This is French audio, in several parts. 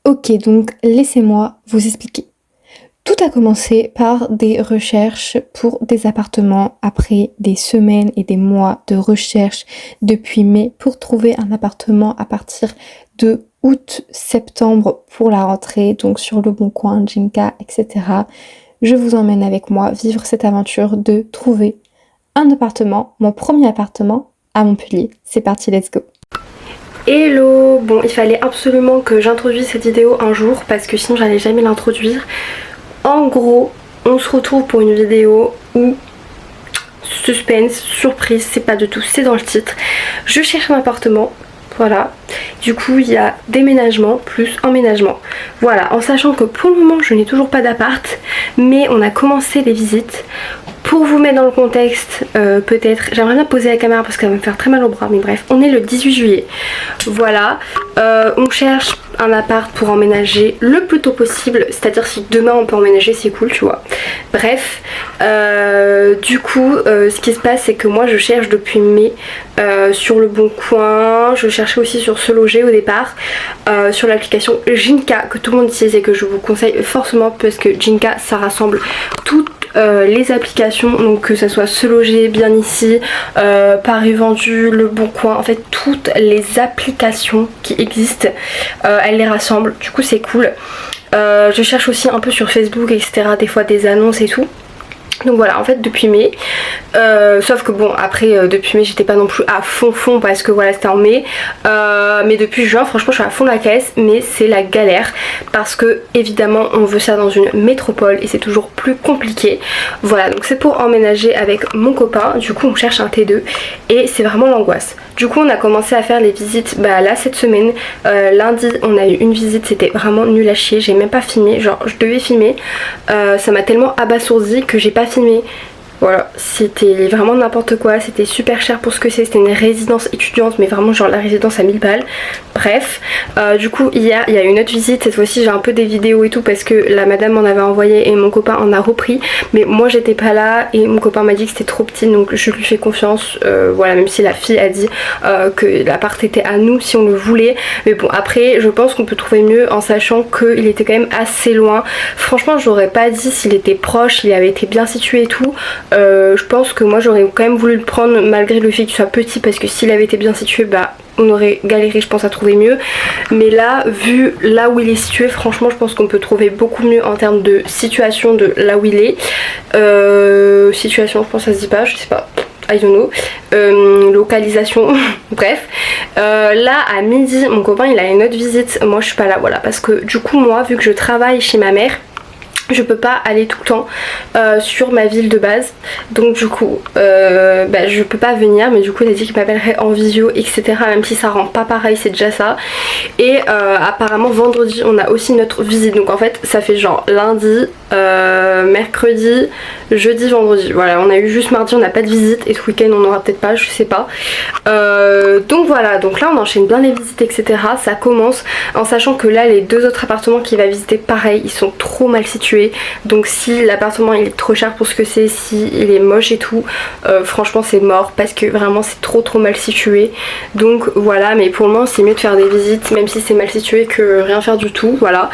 Ok, donc laissez-moi vous expliquer. Tout a commencé par des recherches pour des appartements après des semaines et des mois de recherche depuis mai pour trouver un appartement à partir de août-septembre pour la rentrée, donc sur Le Bon Coin, Jinka, etc. Je vous emmène avec moi vivre cette aventure de trouver un appartement, mon premier appartement à Montpellier. C'est parti, let's go! Hello! Bon, il fallait absolument que j'introduise cette vidéo un jour parce que sinon j'allais jamais l'introduire. En gros, on se retrouve pour une vidéo où suspense, surprise, c'est pas de tout, c'est dans le titre. Je cherche un appartement, voilà. Du coup, il y a déménagement plus emménagement. Voilà, en sachant que pour le moment, je n'ai toujours pas d'appart, mais on a commencé les visites. Pour vous mettre dans le contexte, peut-être, j'aimerais bien poser la caméra parce qu'elle va me faire très mal au bras, mais bref, on est le 18 juillet. Voilà, on cherche un appart pour emménager le plus tôt possible, c'est-à-dire si demain on peut emménager, c'est cool, tu vois. Bref, du coup, ce qui se passe, c'est que moi je cherche depuis mai sur Le Bon Coin, je cherchais aussi sur Se Loger au départ, sur l'application Jinka que tout le monde utilise et que je vous conseille forcément parce que Jinka ça rassemble toutes les applications, donc que ça soit Se Loger, Bien Ici, Paris Vendu, Le Bon Coin, en fait toutes les applications qui existent, elle les rassemble, du coup c'est cool. Je cherche aussi un peu sur Facebook, etc., des fois des annonces et tout. Donc voilà, en fait depuis mai, sauf que bon après depuis mai j'étais pas non plus à fond parce que voilà c'était en mai, mais depuis juin franchement je suis à fond la caisse, mais c'est la galère parce que évidemment on veut ça dans une métropole et c'est toujours plus compliqué. Voilà, donc c'est pour emménager avec mon copain, du coup on cherche un T2 et c'est vraiment l'angoisse. Du coup on a commencé à faire les visites là cette semaine, lundi on a eu une visite, c'était vraiment nul à chier, j'ai même pas filmé, genre je devais filmer, ça m'a tellement abasourdi que j'ai pas filmé. Voilà, c'était vraiment n'importe quoi, c'était super cher pour ce que c'est, c'était une résidence étudiante mais vraiment genre la résidence à 1000 balles. Bref, du coup hier il y a eu une autre visite, cette fois-ci j'ai un peu des vidéos et tout parce que la madame m'en avait envoyé et mon copain en a repris, mais moi j'étais pas là et mon copain m'a dit que c'était trop petit donc je lui fais confiance, voilà, même si la fille a dit que l'appart était à nous si on le voulait, mais bon après je pense qu'on peut trouver mieux en sachant qu'il était quand même assez loin. Franchement j'aurais pas dit s'il était proche, il avait été bien situé et tout. Je pense que moi j'aurais quand même voulu le prendre malgré le fait qu'il soit petit parce que s'il avait été bien situé on aurait galéré je pense à trouver mieux, mais là vu là où il est situé franchement je pense qu'on peut trouver beaucoup mieux en termes de situation de là où il est, situation je pense ça se dit pas, je sais pas, I don't know, localisation, bref. Là à midi mon copain il a une autre visite, moi je suis pas là, voilà, parce que du coup moi vu que je travaille chez ma mère, je peux pas aller tout le temps sur ma ville de base, donc du coup je peux pas venir, mais du coup il a dit qu'il m'appellerait en visio etc, même si ça rend pas pareil, c'est déjà ça. Et apparemment vendredi on a aussi notre visite, donc en fait ça fait genre lundi, mercredi, jeudi, vendredi, voilà, on a eu juste mardi, on n'a pas de visite et ce week-end on aura peut-être pas, je sais pas. Donc voilà, donc là on enchaîne bien les visites etc, ça commence en sachant que là les deux autres appartements qu'il va visiter pareil, ils sont trop mal situés. Donc si l'appartement il est trop cher pour ce que c'est, si il est moche et tout, franchement c'est mort parce que vraiment c'est trop mal situé. Donc voilà, mais pour le moment c'est mieux de faire des visites même si c'est mal situé que rien faire du tout, voilà.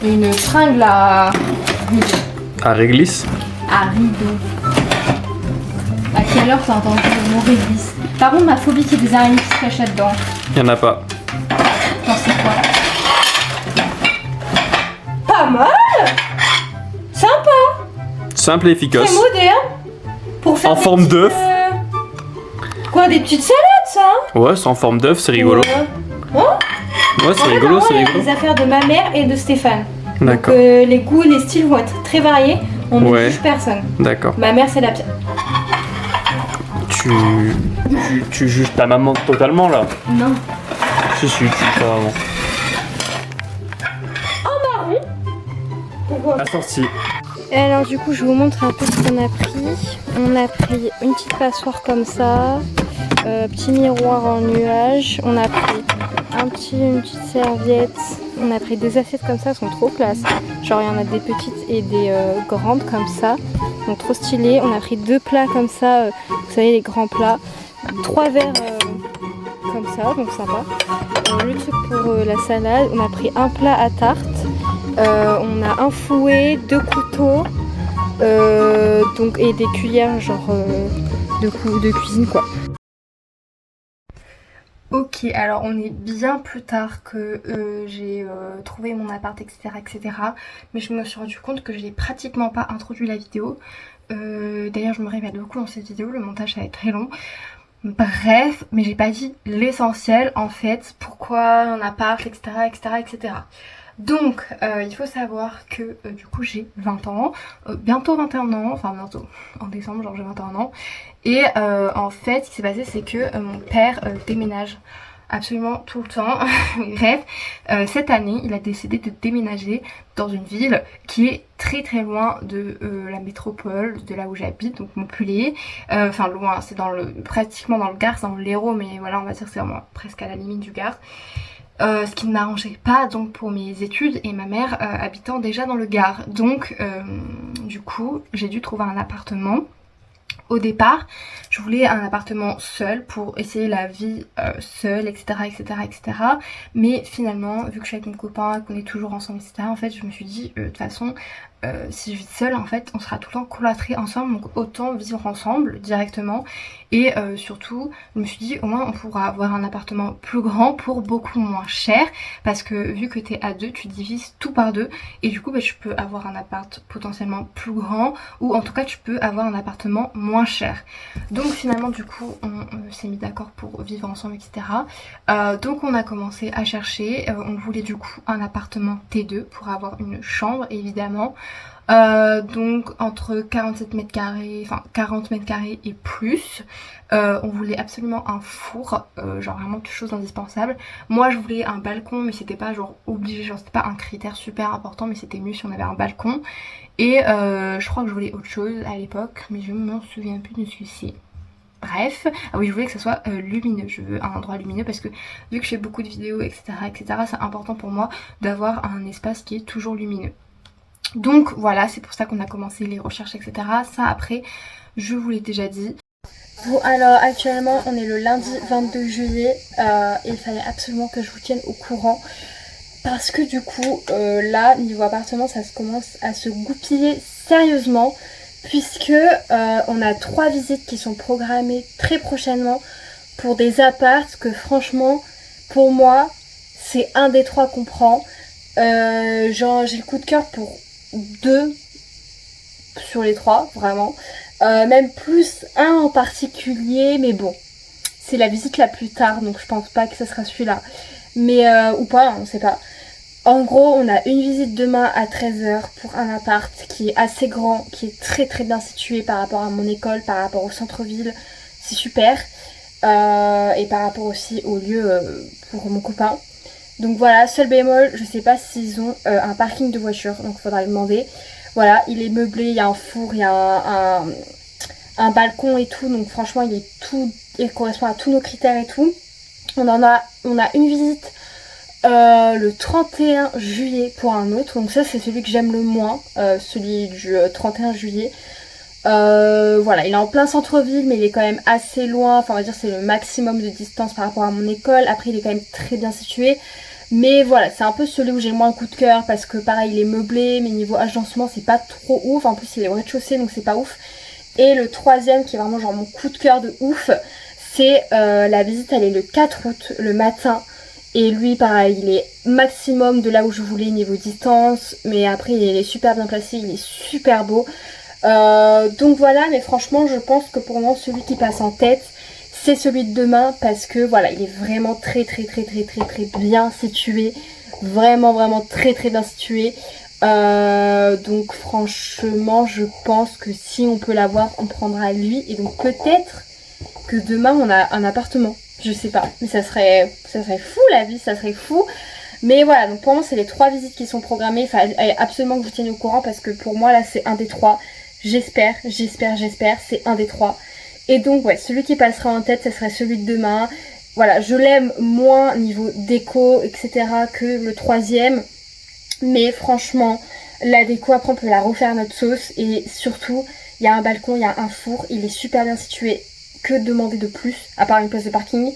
Une fringue à réglisse. À rideau. À quelle heure t'as entendu le mot réglisse? Par contre ma phobie c'est des araignées qui se cachent là-dedans. Y'en a pas. Attends c'est quoi? Pas mal, sympa, simple et efficace, très moderne pour faire en forme d'œuf. Quoi, des petites salades ça hein? Ouais, c'est en forme d'œuf, c'est rigolo. Ouais, c'est rigolo, c'est rigolo. Les affaires de ma mère et de Stéphane. D'accord. Donc les goûts et les styles vont être très variés, on ne juge personne. D'accord. Ma mère c'est la pire. Tu juges ta maman totalement là? Non. Si, tu juges ta maman. La sortie. Alors du coup je vous montre un peu ce qu'on a pris. On a pris une petite passoire comme ça, petit miroir en nuage, on a pris une petite serviette, on a pris des assiettes comme ça, elles sont trop classe. Genre il y en a des petites et des grandes comme ça, donc trop stylé. On a pris deux plats comme ça, vous savez les grands plats, trois verres comme ça, donc sympa. Le truc pour la salade, on a pris un plat à tarte, on a un fouet, 2 couteaux, donc, et des cuillères genre de cuisine quoi. Ok, alors on est bien plus tard que j'ai trouvé mon appart, etc., etc. Mais je me suis rendu compte que je n'ai pratiquement pas introduit la vidéo. D'ailleurs, je me répète beaucoup dans cette vidéo, le montage ça va être très long. Bref, mais j'ai pas dit l'essentiel en fait, pourquoi un appart, etc., etc., etc. Donc, il faut savoir que du coup j'ai 20 ans, bientôt 21 ans, enfin bientôt, en décembre genre j'ai 21 ans. Et en fait, ce qui s'est passé c'est que mon père déménage absolument tout le temps. Bref, cette année il a décidé de déménager dans une ville qui est très très loin de la métropole, de là où j'habite, donc Montpellier. Enfin loin, c'est pratiquement dans le Gard, c'est dans l'Hérault, mais voilà on va dire que c'est vraiment presque à la limite du Gard. Ce qui ne m'arrangeait pas donc pour mes études et ma mère habitant déjà dans le Gard. Donc du coup j'ai dû trouver un appartement. Au départ, je voulais un appartement seul pour essayer la vie seule, etc., etc., etc. Mais finalement, vu que je suis avec mon copain, qu'on est toujours ensemble, etc., en fait, je me suis dit, de toute façon, si je vis seule, en fait, on sera tout le temps cloîtrés ensemble, donc autant vivre ensemble directement. Et surtout, je me suis dit, au moins, on pourra avoir un appartement plus grand pour beaucoup moins cher, parce que vu que t'es à deux, tu divises tout par deux, et du coup, bah, tu peux avoir un appart potentiellement plus grand, ou en tout cas, tu peux avoir un appartement moins cher. Donc finalement, du coup, on s'est mis d'accord pour vivre ensemble, etc. Donc on a commencé à chercher, on voulait du coup un appartement T2 pour avoir une chambre, évidemment. Donc entre 47 mètres carrés, enfin 40 mètres carrés et plus. On voulait absolument un four, genre vraiment quelque chose d'indispensable. Moi je voulais un balcon, mais c'était pas genre obligé, genre c'était pas un critère super important, mais c'était mieux si on avait un balcon. Et je crois que je voulais autre chose à l'époque, mais je me souviens plus de celui-ci. Bref, ah oui, je voulais que ce soit lumineux, je veux un endroit lumineux parce que vu que je fais beaucoup de vidéos, etc., etc., c'est important pour moi d'avoir un espace qui est toujours lumineux. Donc voilà, c'est pour ça qu'on a commencé les recherches, etc. Ça après, je vous l'ai déjà dit. Bon alors actuellement on est le lundi 22 juillet et il fallait absolument que je vous tienne au courant. Parce que du coup, là, niveau appartement, ça se commence à se goupiller sérieusement. Puisque on a 3 visites qui sont programmées très prochainement pour des apparts que franchement, pour moi, c'est un des 3 qu'on prend. Genre, j'ai le coup de cœur pour 2 sur les 3, vraiment. Même plus un en particulier, mais bon, c'est la visite la plus tard, donc je pense pas que ce sera celui-là. Mais, ou pas, on sait pas. En gros, on a une visite demain à 13h pour un appart qui est assez grand, qui est très très bien situé par rapport à mon école, par rapport au centre-ville. C'est super. Et par rapport aussi au lieu pour mon copain. Donc voilà, seul bémol, je sais pas s'ils ont un parking de voiture, donc il faudra lui demander. Voilà, il est meublé, il y a un four, il y a un balcon et tout, donc franchement il correspond à tous nos critères et tout. On a une visite le 31 juillet pour un autre, donc ça c'est celui que j'aime le moins, celui du 31 juillet. Voilà, il est en plein centre-ville, mais il est quand même assez loin, enfin on va dire c'est le maximum de distance par rapport à mon école. Après il est quand même très bien situé, mais voilà, c'est un peu celui où j'ai le moins le coup de cœur, parce que pareil il est meublé, mais niveau agencement c'est pas trop ouf, en plus il est au rez-de-chaussée donc c'est pas ouf. Et le troisième qui est vraiment genre mon coup de cœur de ouf, c'est la visite, elle est le 4 août, le matin. Et lui pareil, il est maximum de là où je voulais niveau distance, mais après il est super bien placé, il est super beau. Donc voilà, mais franchement je pense que pour moi celui qui passe en tête c'est celui de demain, parce que voilà, il est vraiment très bien situé, vraiment très bien situé. Donc franchement je pense que si on peut l'avoir on prendra lui, et donc peut-être que demain on a un appartement. Je sais pas, mais ça serait fou la vie, ça serait fou. Mais voilà, donc pour moi c'est les 3 visites qui sont programmées. Il fallait absolument que vous teniez au courant, parce que pour moi là c'est un des 3. J'espère, c'est un des 3. Et donc ouais, celui qui passera en tête, ce serait celui de demain. Voilà, je l'aime moins niveau déco, etc. que le troisième. Mais franchement, la déco après on peut la refaire à notre sauce. Et surtout, il y a un balcon, il y a un four, il est super bien situé. Que demander de plus, à part une place de parking?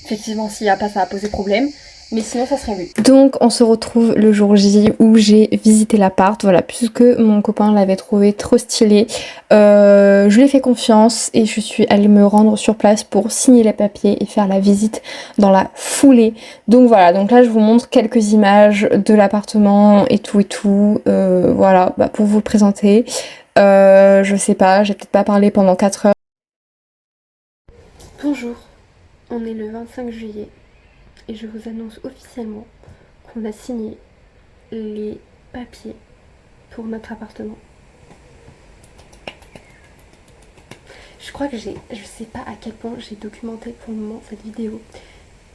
Effectivement, s'il n'y a pas, ça va poser problème. Mais sinon, ça serait oui. Donc, on se retrouve le jour J où j'ai visité l'appart. Voilà, puisque mon copain l'avait trouvé trop stylé. Je lui ai fait confiance et je suis allée me rendre sur place pour signer les papiers et faire la visite dans la foulée. Donc voilà, donc là, je vous montre quelques images de l'appartement et tout et tout. Voilà, bah, pour vous le présenter. Je sais pas, j'ai peut-être pas parlé pendant 4 heures. Bonjour, on est le 25 juillet. Et je vous annonce officiellement qu'on a signé les papiers pour notre appartement. Je crois que je sais pas à quel point j'ai documenté pour le moment cette vidéo,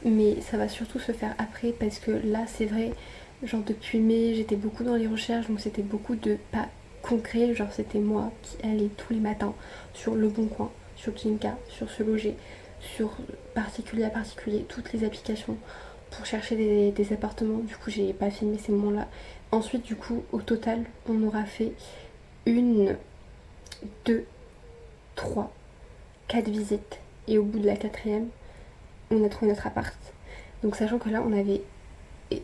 mais ça va surtout se faire après parce que là c'est vrai, genre depuis mai j'étais beaucoup dans les recherches, donc c'était beaucoup de pas concret, genre c'était moi qui allais tous les matins sur Le Bon Coin, sur Jinka, sur Se Loger, sur particulier à particulier, toutes les applications pour chercher des appartements. Du coup j'ai pas filmé ces moments là. Ensuite du coup au total on aura fait 1, 2, 3, 4 visites et au bout de la 4e on a trouvé notre appart. Donc sachant que là on avait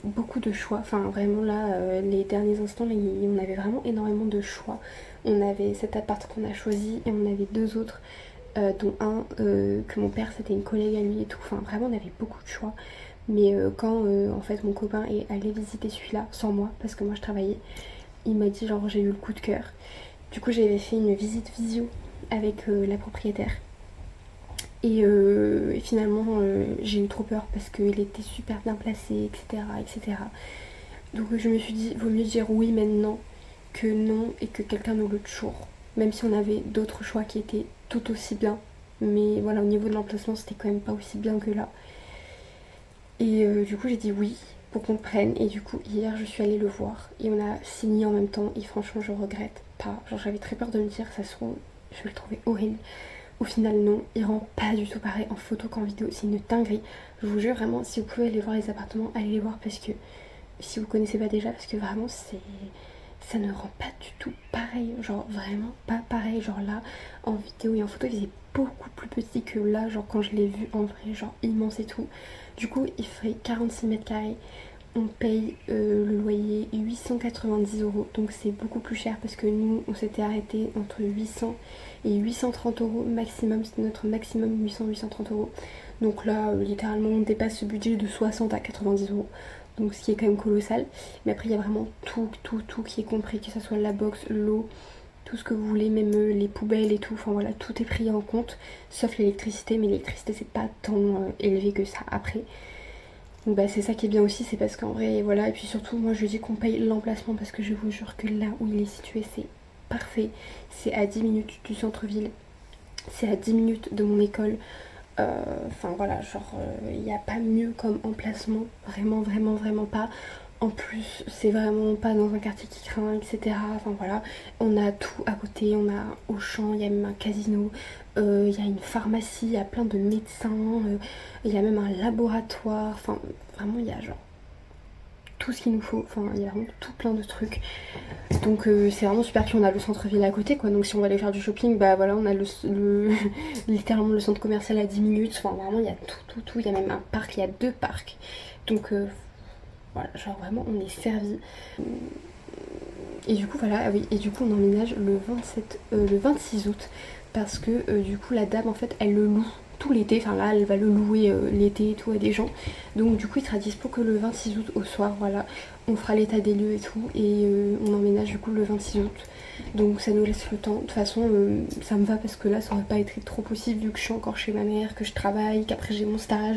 beaucoup de choix, enfin vraiment là les derniers instants là, on avait vraiment énormément de choix. On avait cet appart qu'on a choisi et on avait 2 autres dont un que mon père c'était une collègue à lui et tout, enfin vraiment on avait beaucoup de choix. Mais quand en fait mon copain est allé visiter celui-là sans moi parce que moi je travaillais, il m'a dit genre j'ai eu le coup de cœur. Du coup j'avais fait une visite visio avec la propriétaire et finalement j'ai eu trop peur parce qu'il était super bien placé, etc., etc. Donc je me suis dit vaut mieux dire oui maintenant que non et que quelqu'un nous le toujours, même si on avait d'autres choix qui étaient tout aussi bien, mais voilà, au niveau de l'emplacement c'était quand même pas aussi bien que là. Et du coup j'ai dit oui pour qu'on le prenne, et du coup hier je suis allée le voir et on a signé en même temps et franchement je regrette pas, genre j'avais très peur de me dire ça se trouve je vais le trouver horrible. Au final non, il rend pas du tout pareil en photo qu'en vidéo, c'est une dinguerie. Je vous jure vraiment, si vous pouvez aller voir les appartements, allez les voir parce que si vous connaissez pas déjà, parce que vraiment ça ne rend pas du tout pareil, genre vraiment pas pareil. Genre là en vidéo et en photo il faisait beaucoup plus petit que là, genre quand je l'ai vu en vrai, genre immense et tout. Du coup il ferait 46 mètres carrés. On paye le loyer 890 €, donc c'est beaucoup plus cher parce que nous on s'était arrêté entre 800 et 830 € maximum, c'était notre maximum 800-830 €. Donc là littéralement on dépasse ce budget de 60 à 90 €, donc ce qui est quand même colossal. Mais après il y a vraiment tout qui est compris, que ce soit la box, l'eau, tout ce que vous voulez, même les poubelles et tout, enfin voilà, tout est pris en compte, sauf l'électricité, mais l'électricité c'est pas tant élevé que ça après. Donc bah c'est ça qui est bien aussi, c'est parce qu'en vrai voilà, et puis surtout moi je dis qu'on paye l'emplacement parce que je vous jure que là où il est situé c'est parfait, c'est à 10 minutes du centre-ville, c'est à 10 minutes de mon école, enfin voilà, genre il n'y a pas mieux comme emplacement, vraiment pas. En plus c'est vraiment pas dans un quartier qui craint, etc. Enfin voilà, on a tout à côté, on a Auchan, il y a même un casino, il y a une pharmacie, il y a plein de médecins, il y a même un laboratoire, enfin vraiment il y a genre tout ce qu'il nous faut, enfin il y a vraiment tout plein de trucs. Donc c'est vraiment super, puis on a le centre-ville à côté quoi, donc si on va aller faire du shopping, bah voilà on a littéralement le centre commercial à 10 minutes, enfin vraiment il y a tout, il y a même un parc, il y a 2 parcs. Donc voilà, genre vraiment on est servi. Et du coup voilà, ah oui, et du coup on emménage le 26 août parce que du coup la dame en fait elle le loue tout l'été, enfin là elle va le louer l'été et tout à des gens, donc du coup il sera dispo que le 26 août au soir. Voilà, on fera l'état des lieux et tout, et on emménage du coup le 26 août, donc ça nous laisse le temps. De toute façon ça me va parce que là ça aurait pas été trop possible vu que je suis encore chez ma mère, que je travaille, qu'après j'ai mon stage,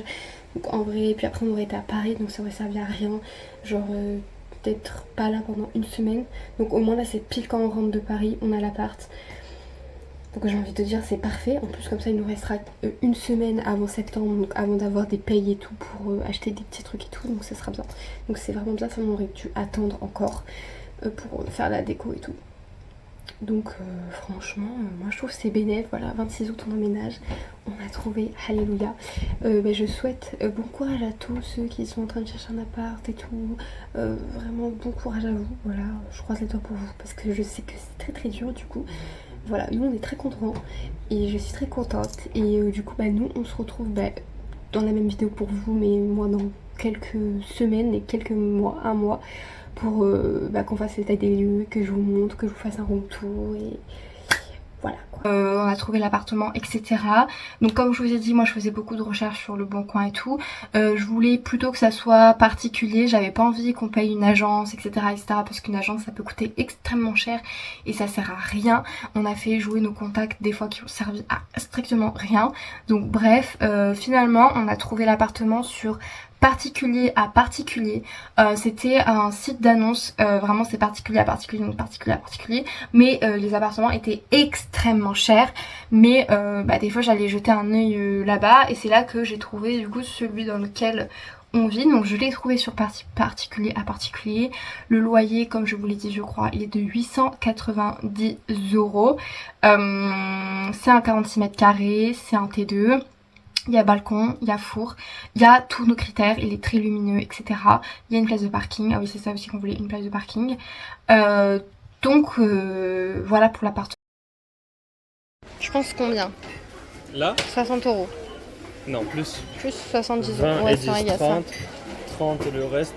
donc en vrai, puis après on aurait été à Paris donc ça aurait servi à rien, genre peut-être pas là pendant une semaine, donc au moins là c'est pile quand on rentre de Paris, on a l'appart. Donc j'ai envie de dire c'est parfait, en plus comme ça il nous restera une semaine avant septembre, donc avant d'avoir des payes et tout pour acheter des petits trucs et tout, donc ça sera bien. Donc c'est vraiment bien, ça on aurait dû attendre encore pour faire la déco et tout. Donc franchement moi je trouve que c'est bénéf. Voilà, 26 août on emménage, on a trouvé, alléluia. Je souhaite bon courage à tous ceux qui sont en train de chercher un appart et tout, vraiment bon courage à vous. Voilà, je croise les doigts pour vous parce que je sais que c'est très dur. Du coup voilà, nous on est très contents et je suis très contente, et du coup nous on se retrouve dans la même vidéo pour vous, mais moi dans quelques semaines et quelques mois, un mois, pour qu'on fasse l'état des lieux, que je vous montre, que je vous fasse un room tour et voilà quoi. On a trouvé l'appartement, etc. Donc comme je vous ai dit, moi je faisais beaucoup de recherches sur le bon coin et tout. Je voulais plutôt que ça soit particulier, j'avais pas envie qu'on paye une agence, etc. parce qu'une agence ça peut coûter extrêmement cher et ça sert à rien. On a fait jouer nos contacts des fois qui ont servi à strictement rien. Donc bref, finalement on a trouvé l'appartement sur particulier à particulier. C'était un site d'annonce, vraiment c'est particulier à particulier, donc particulier à particulier, mais les appartements étaient extrêmement chers, mais des fois j'allais jeter un œil là-bas et c'est là que j'ai trouvé du coup celui dans lequel on vit. Donc je l'ai trouvé sur particulier à particulier. Le loyer, comme je vous l'ai dit je crois, il est de 890 €. C'est un 46 mètres carrés, c'est un T2. Il y a balcon, il y a four, il y a tous nos critères, il est très lumineux, etc. Il y a une place de parking, ah oui c'est ça aussi qu'on voulait, une place de parking. Donc voilà pour l'appartement. Je pense combien? Là 60 €. Non, plus. Plus 70 €. 20 Ouais, et c'est vrai, 10, il y a 30, 30 et le reste.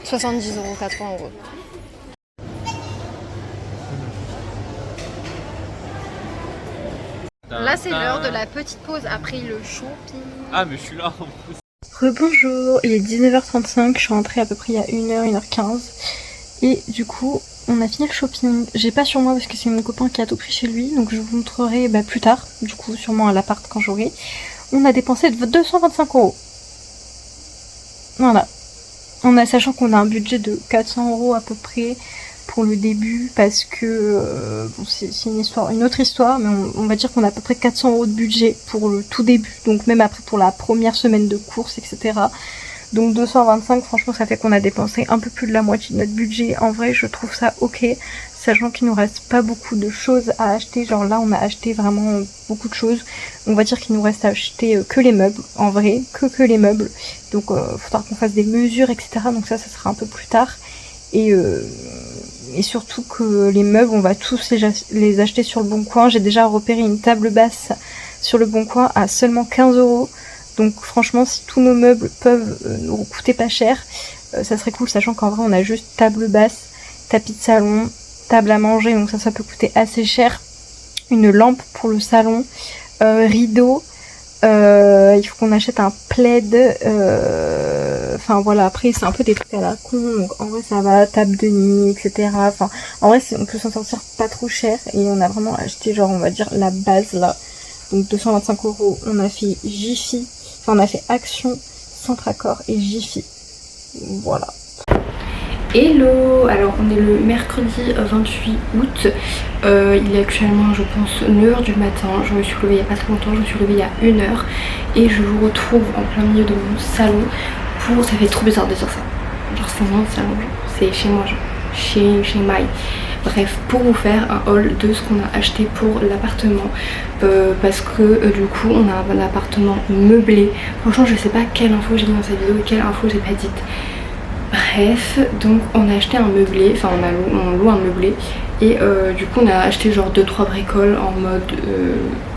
70 €, 80 €. Là c'est l'heure de la petite pause après le shopping. Ah mais je suis là en plus. Rebonjour, il est 19h35, je suis rentrée à peu près il y a 1h, 1h15. Et du coup, on a fini le shopping. J'ai pas sur moi parce que c'est mon copain qui a tout pris chez lui, donc je vous montrerai plus tard, du coup sûrement à l'appart quand j'aurai. On a dépensé 225 €. Voilà. Sachant qu'on a un budget de 400 € à peu près pour le début, parce que bon, c'est une autre histoire, mais on va dire qu'on a à peu près 400 € de budget pour le tout début, donc même après pour la première semaine de courses, etc. Donc 225, franchement ça fait qu'on a dépensé un peu plus de la moitié de notre budget. En vrai je trouve ça ok, sachant qu'il nous reste pas beaucoup de choses à acheter. Genre là on a acheté vraiment beaucoup de choses. On va dire qu'il nous reste à acheter que les meubles, en vrai, que les meubles. Donc faudra qu'on fasse des mesures, etc. Donc ça sera un peu plus tard. Et surtout que les meubles on va tous les acheter sur le bon coin. J'ai déjà repéré une table basse sur le bon coin à seulement 15 €. Donc franchement si tous nos meubles peuvent nous coûter pas cher, ça serait cool, sachant qu'en vrai on a juste table basse, tapis de salon, table à manger, donc ça peut coûter assez cher. Une lampe pour le salon, rideau, il faut qu'on achète un plaid, enfin voilà, après c'est un peu des trucs à la con, donc en vrai ça va, table de nuit, etc. Enfin en vrai on peut s'en sortir pas trop cher et on a vraiment acheté genre on va dire la base là. Donc 225 €, on a fait Jiffy. Enfin, on a fait Action, Centracor et Jiffy. Voilà. Hello! Alors on est le mercredi 28 août. Il est actuellement je pense 9h du matin. Je me suis levée il n'y a pas très longtemps, je me suis levée il y a 1 heure. Et je vous retrouve en plein milieu de mon salon pour... Ça fait trop bizarre de dire ça. Genre c'est mon salon, c'est chez moi, genre. Chez Mai. Bref, pour vous faire un haul de ce qu'on a acheté pour l'appartement, parce que du coup on a un appartement meublé. Franchement je sais pas quelle info j'ai mis dans cette vidéo et quelle info j'ai pas dite. Bref, donc on a acheté un meublé, enfin on loue un meublé et du coup on a acheté genre 2-3 bricoles en mode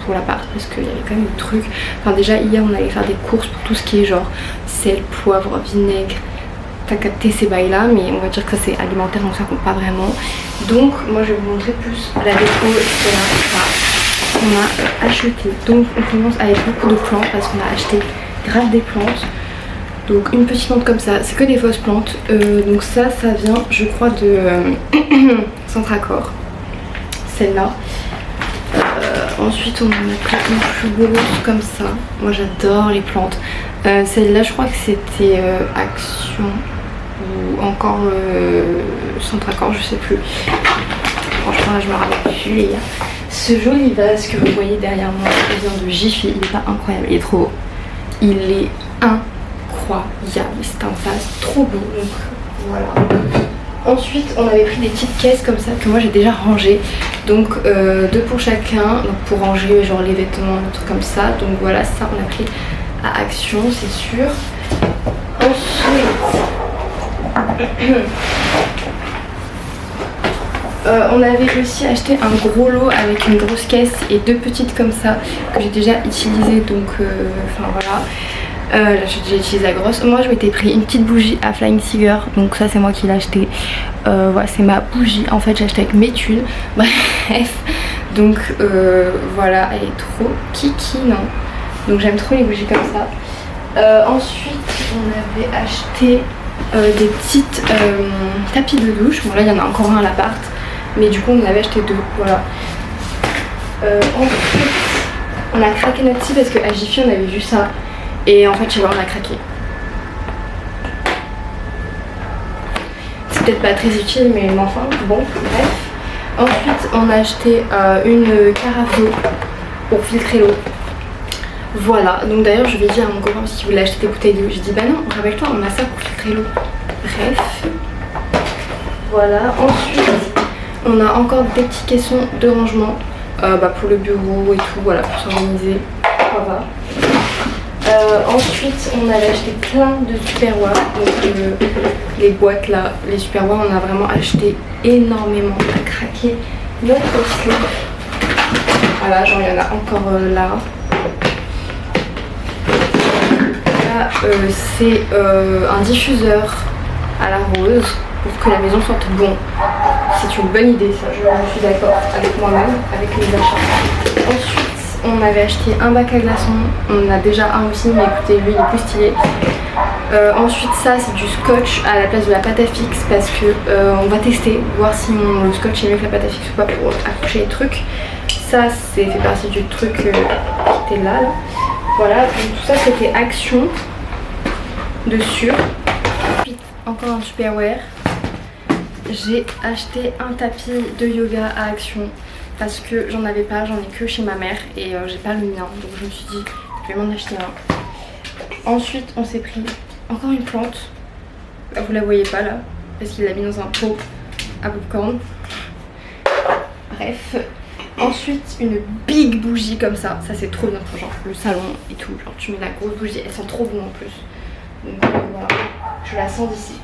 pour l'appart parce qu'il y avait quand même des trucs. Enfin déjà hier on allait faire des courses pour tout ce qui est genre sel, poivre, vinaigre. T'as capté ces bails là, mais on va dire que ça c'est alimentaire donc ça compte pas vraiment. Donc moi je vais vous montrer plus la déco etc. qu'on a acheté. Donc on commence avec beaucoup de plantes parce qu'on a acheté grave des plantes. Donc une petite plante comme ça, c'est que des fausses plantes. Donc ça vient je crois de Centracor, celle-là. Ensuite on en a pris une plus grosse comme ça. Moi j'adore les plantes. Celle-là je crois que c'était Action ou encore Centracor, je sais plus. Franchement là je me rappelle plus les gars. Ce joli vase que vous voyez derrière moi, il vient de Jiffy, il est pas incroyable, il est trop beau. Il est incroyable, c'est un vase trop beau, donc voilà. Ensuite on avait pris des petites caisses comme ça que moi j'ai déjà rangées. Donc 2 pour chacun, donc pour ranger genre les vêtements, des trucs comme ça. Donc voilà, ça on a pris à Action, c'est sûr. Ensuite On avait aussi acheté un gros lot avec une grosse caisse et 2 petites comme ça que j'ai déjà utilisées, donc enfin voilà. Là j'ai déjà utilisé la grosse. Moi je m'étais pris une petite bougie à Flying Tiger, donc ça c'est moi qui l'ai acheté. Voilà, c'est ma bougie, en fait j'ai acheté avec mes thunes. Bref, donc voilà, elle est trop kiki, non. Donc j'aime trop les bougies comme ça. Ensuite on avait acheté des petites tapis de douche. Bon là il y en a encore un à l'appart, mais du coup on en avait acheté 2, voilà. Ensuite on a craqué notre scie parce qu'à Jiffy on avait vu ça. Et en fait chez moi on a craqué. C'est peut-être pas très utile mais enfin bon, bref. Ensuite on a acheté une carafe d'eau pour filtrer l'eau. Voilà, donc d'ailleurs je vais dire à mon copain parce qu'il voulait acheter des bouteilles d'eau. J'ai dit bah non, rappelle-toi on a ça pour filtrer l'eau. Bref. Voilà, ensuite on a encore des petits caissons de rangement pour le bureau et tout, voilà, pour s'organiser. Voilà. Ensuite on avait acheté plein de Superware, donc les boîtes là, les Superware on a vraiment acheté énormément, on a craqué notre slip. Voilà, genre il y en a encore là. Là c'est un diffuseur à la rose pour que la maison sorte bon. C'est une bonne idée ça, je suis d'accord avec moi-même, avec les achats. Ensuite on avait acheté un bac à glaçons, on en a déjà un aussi mais écoutez lui il est plus stylé. Ensuite ça c'est du scotch à la place de la pâte à fixe parce que on va tester, voir si le scotch est mieux que la pâte à fixe ou pas pour accrocher les trucs. Ça c'est fait partie du truc qui était là. Voilà, donc tout ça c'était Action dessus. Ensuite encore un Superware. J'ai acheté un tapis de yoga à Action parce que j'en avais pas, j'en ai que chez ma mère et j'ai pas le mien, donc je me suis dit je vais m'en acheter un. Ensuite on s'est pris encore une plante, vous la voyez pas là parce qu'il l'a mis dans un pot à popcorn. Bref, ensuite une big bougie comme ça c'est trop bien pour genre le salon et tout, genre tu mets la grosse bougie, elle sent trop bon en plus, donc voilà, je la sens d'ici.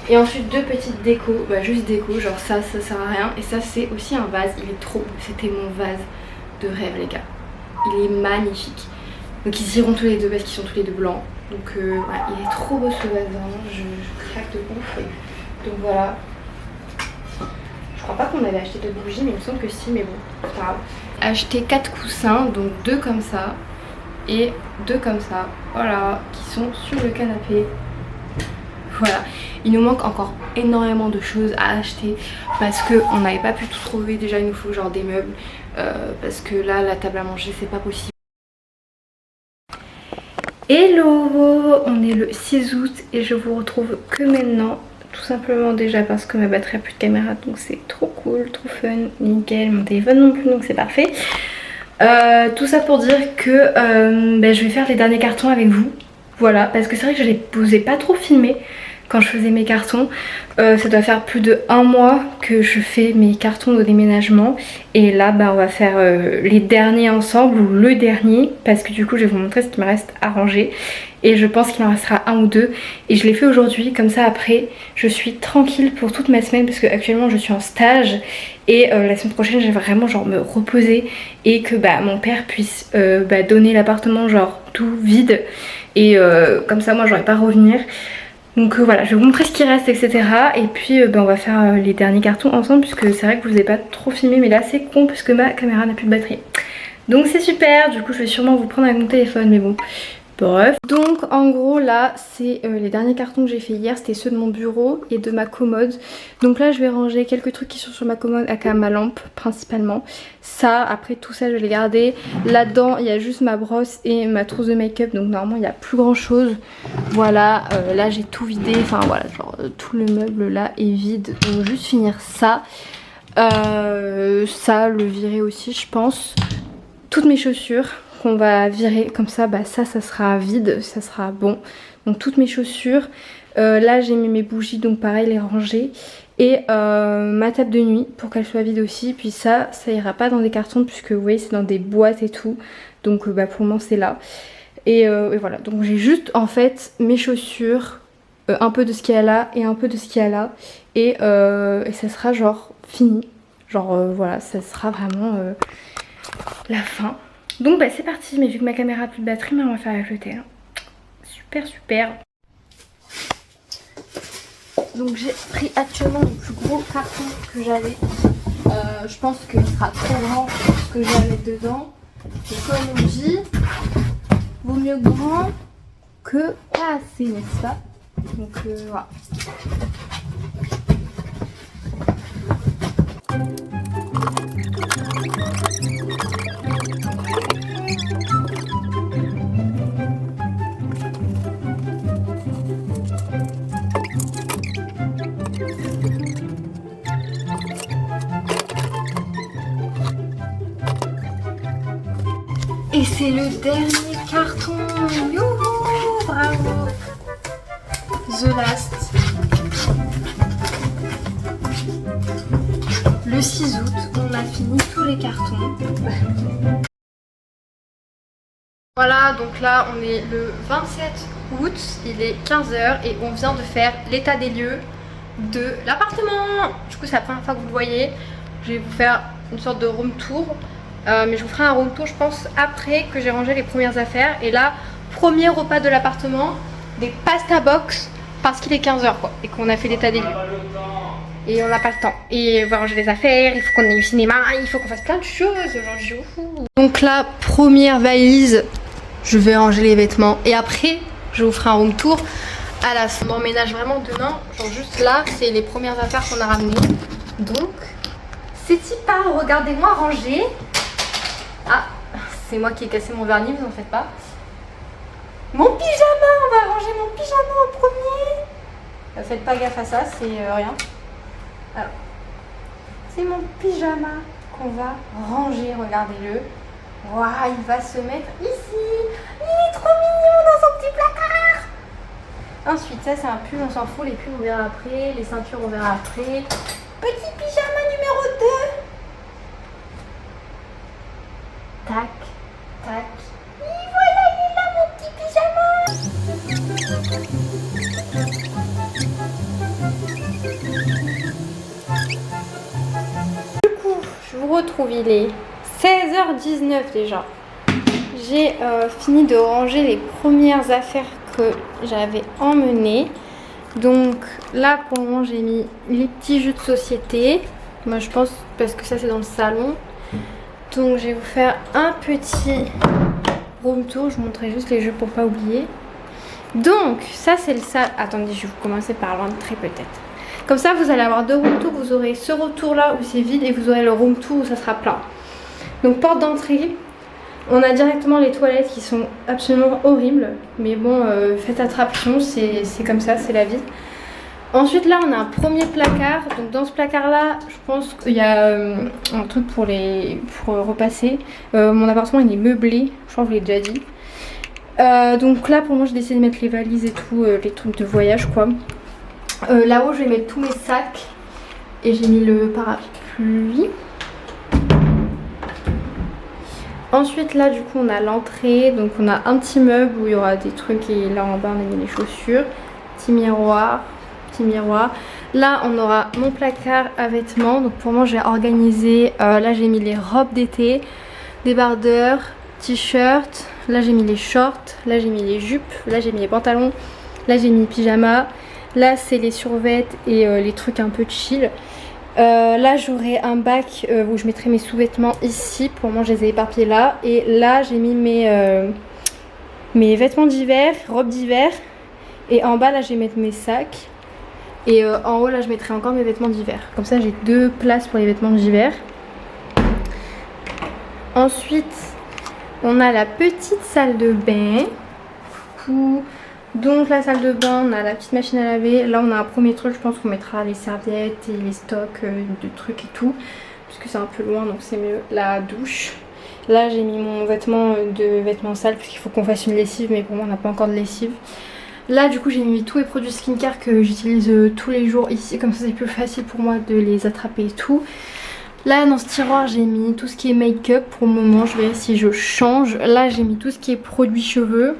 Et ensuite 2 petites décos, juste déco, genre ça sert à rien. Et ça c'est aussi un vase, il est trop beau, c'était mon vase de rêve les gars. Il est magnifique. Donc ils iront tous les deux parce qu'ils sont tous les deux blancs. Donc voilà, il est trop beau ce vase, vraiment, je craque de ouf. Donc voilà. Je crois pas qu'on avait acheté de bougies mais il me semble que si, mais bon, c'est pas grave. Acheté 4 coussins, donc 2 comme ça et 2 comme ça, voilà, qui sont sur le canapé. Voilà, il nous manque encore énormément de choses à acheter parce qu'on n'avait pas pu tout trouver. Déjà il nous faut genre des meubles parce que là la table à manger c'est pas possible. Hello, on est le 6 août et je vous retrouve que maintenant. Tout simplement déjà parce que ma batterie a plus de caméra, donc c'est trop cool, trop fun, nickel. Mon téléphone non plus, donc c'est parfait. Tout ça pour dire que je vais faire les derniers cartons avec vous. Voilà, parce que c'est vrai que je ne vous ai pas trop filmé quand je faisais mes cartons. Ça doit faire plus de 1 mois que je fais mes cartons de déménagement. Et là on va faire les derniers ensemble, ou le dernier, parce que du coup je vais vous montrer ce qui me reste à ranger. Et je pense qu'il en restera 1 ou 2. Et je l'ai fait aujourd'hui, comme ça après je suis tranquille pour toute ma semaine, parce que actuellement je suis en stage. Et la semaine prochaine je vais vraiment genre me reposer et que mon père puisse donner l'appartement genre tout vide. Et comme ça moi j'aurai pas à revenir. Donc voilà, je vais vous montrer ce qui reste, etc. Et puis on va faire les derniers cartons ensemble, puisque c'est vrai que je vous ai pas trop filmé, mais là c'est con parce que ma caméra n'a plus de batterie. Donc c'est super, du coup je vais sûrement vous prendre avec mon téléphone, mais bon. Bref. Donc en gros là c'est les derniers cartons que j'ai fait hier, c'était ceux de mon bureau et de ma commode. Donc là je vais ranger quelques trucs qui sont sur ma commode, aka ma lampe principalement. Ça, après tout ça je vais les garder. Là-dedans il y a juste ma brosse et ma trousse de make-up, donc normalement il n'y a plus grand chose. Voilà, là j'ai tout vidé, enfin voilà, genre tout le meuble là est vide. Donc juste finir ça. Ça, le virer aussi je pense. Toutes mes chaussures qu'on va virer comme ça, ça sera vide, ça sera bon. Donc toutes mes chaussures, là j'ai mis mes bougies, donc pareil les ranger. Et ma table de nuit pour qu'elle soit vide aussi. Puis ça ira pas dans des cartons puisque vous voyez c'est dans des boîtes et tout. Donc pour le moment c'est là. Et voilà, donc j'ai juste en fait mes chaussures, un peu de ce qu'il y a là et un peu de ce qu'il y a là. Et ça sera genre fini. Genre voilà, ça sera vraiment la fin. Donc bah c'est parti, mais vu que ma caméra a plus de batterie, on va faire avec le thé. Hein. Super super. Donc j'ai pris actuellement le plus gros carton que j'avais. Je pense qu'il sera trop grand pour ce que j'ai à mettre dedans. Et comme on dit, vaut mieux grand que pas assez, n'est-ce pas? Donc voilà. Et c'est le dernier carton. Youhou, bravo. The last. Le 6 août, on a fini tous les cartons. Voilà, donc là on est le 27 août, il est 15 h et on vient de faire l'état des lieux de l'appartement. Du coup c'est la première fois que vous le voyez. Je vais vous faire une sorte de room tour. Mais je vous ferai un room tour je pense après que j'ai rangé les premières affaires. Et là, premier repas de l'appartement, des pasta box parce qu'il est 15 h quoi. Et qu'on a fait l'état des lieux. Et on n'a pas le temps. Et on va ranger les affaires, il faut qu'on aille au cinéma, il faut qu'on fasse plein de choses. Genre, donc là, première valise, je vais ranger les vêtements. Et après, je vous ferai un room tour à la fin. On emménage vraiment demain. Genre juste là, c'est les premières affaires qu'on a ramenées. Donc, c'est pas, regardez-moi ranger. Ah, c'est moi qui ai cassé mon vernis, vous en faites pas. Mon pyjama, on va ranger mon pyjama en premier. Faites pas gaffe à ça, c'est rien. Alors, c'est mon pyjama qu'on va ranger, regardez-le. Waouh, il va se mettre ici. Il est trop mignon dans son petit placard. Ensuite, ça c'est un pull, on s'en fout. Les pulls on verra après, les ceintures on verra après. Petit pyjama numéro 2. Tac, tac. Et voilà, il est là mon petit pyjama. Du coup, je vous retrouve, il est 16 h 19 déjà. J'ai fini de ranger les premières affaires que j'avais emmenées. Donc là pour le moment j'ai mis les petits jeux de société. Moi je pense parce que ça c'est dans le salon. Donc je vais vous faire un petit room tour. Je vous montrerai juste les jeux pour pas oublier. Donc ça c'est le salon. Attendez, je vais vous commencer par l'entrée peut-être. Comme ça vous allez avoir deux room tours. Vous aurez ce retour là où c'est vide et vous aurez le room tour où ça sera plein. Donc porte d'entrée. On a directement les toilettes qui sont absolument horribles. Mais bon, faites attraction, c'est comme ça, c'est la vie. Ensuite là on a un premier placard. Donc dans ce placard là je pense qu'il y a un truc pour repasser. Mon appartement il est meublé, je crois que je vous l'ai déjà dit. Donc là pour moi j'ai décidé de mettre les valises et tout, les trucs de voyage quoi. Là-haut je vais mettre tous mes sacs. Et j'ai mis le parapluie. Ensuite là du coup on a l'entrée. Donc on a un petit meuble où il y aura des trucs. Et là en bas on a mis les chaussures. Petit miroir. Là on aura mon placard à vêtements. Donc pour moi j'ai organisé, là j'ai mis les robes d'été, débardeurs, t-shirts. Là j'ai mis les shorts, là j'ai mis les jupes, là j'ai mis les pantalons, là j'ai mis les pyjamas. Là c'est les survêtements et les trucs un peu chill. Là j'aurai un bac où je mettrai mes sous-vêtements ici. Pour moi je les ai éparpillés là. Et là j'ai mis mes vêtements d'hiver, robes d'hiver. Et en bas là je vais mettre mes sacs. Et en haut là je mettrai encore mes vêtements d'hiver. Comme ça j'ai deux places pour les vêtements d'hiver. Ensuite on a la petite salle de bain. Donc la salle de bain, on a la petite machine à laver. Là on a un premier truc, je pense qu'on mettra les serviettes et les stocks de trucs et tout. Parce que c'est un peu loin donc c'est mieux. La douche. Là j'ai mis mon vêtement de vêtements sales parce qu'il faut qu'on fasse une lessive. Mais pour moi on n'a pas encore de lessive. Là du coup j'ai mis tous les produits skincare que j'utilise tous les jours ici. Comme ça c'est plus facile pour moi de les attraper et tout. Là dans ce tiroir j'ai mis tout ce qui est make-up pour le moment. Je verrai si je change. Là j'ai mis tout ce qui est produits cheveux.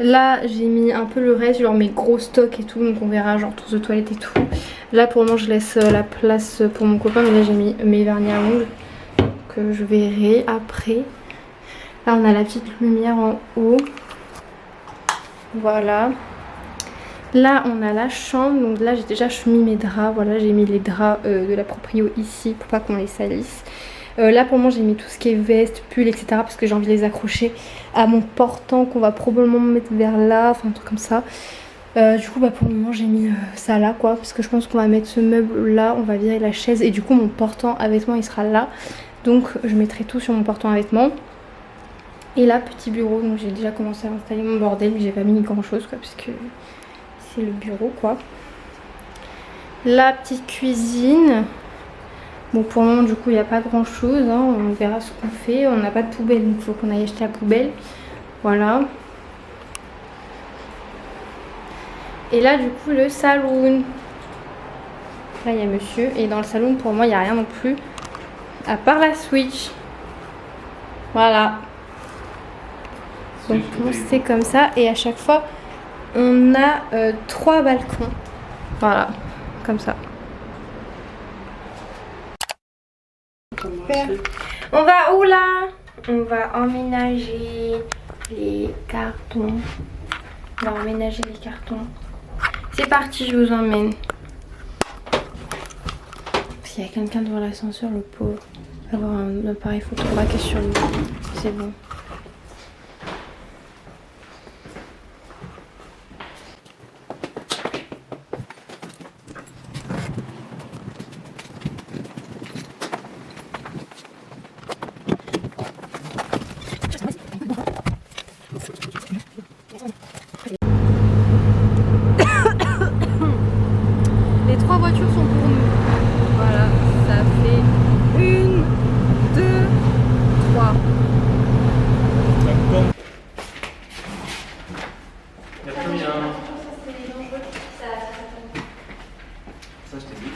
Là j'ai mis un peu le reste, genre mes gros stocks et tout, donc on verra genre trousse de toilette et tout. Là pour le moment je laisse la place pour mon copain, mais là j'ai mis mes vernis à ongles que je verrai après. Là on a la petite lumière en haut. Voilà. Là on a la chambre, donc là j'ai déjà mis mes draps, voilà j'ai mis les draps de la proprio ici pour pas qu'on les salisse. Là pour moi j'ai mis tout ce qui est veste, pull etc parce que j'ai envie de les accrocher à mon portant qu'on va probablement mettre vers là, enfin un truc comme ça. Du coup bah pour le moment j'ai mis ça là quoi, parce que je pense qu'on va mettre ce meuble là, on va virer la chaise et du coup mon portant à vêtements il sera là. Donc je mettrai tout sur mon portant à vêtements. Et là petit bureau, donc j'ai déjà commencé à installer mon bordel mais j'ai pas mis grand chose quoi parce que c'est le bureau quoi. La petite cuisine. Bon pour le moment du coup il n'y a pas grand chose, hein. On verra ce qu'on fait. On n'a pas de poubelle donc il faut qu'on aille acheter la poubelle. Voilà. Et là du coup le salon. Là il y a monsieur et dans le salon pour moi il n'y a rien non plus. À part la Switch. Voilà. Donc c'est comme ça et à chaque fois on a 3 balcons. Voilà, comme ça. Super. On va où là? On va emménager les cartons. On va emménager les cartons. C'est parti, je vous emmène. S'il y a quelqu'un devant l'ascenseur, le pauvre, il va avoir un appareil photo braqué sur lui. C'est bon. Les 3 voitures sont pour nous. Voilà, ça fait 1, 2, 3. Il y a plus rien. Ça, je t'ai dit.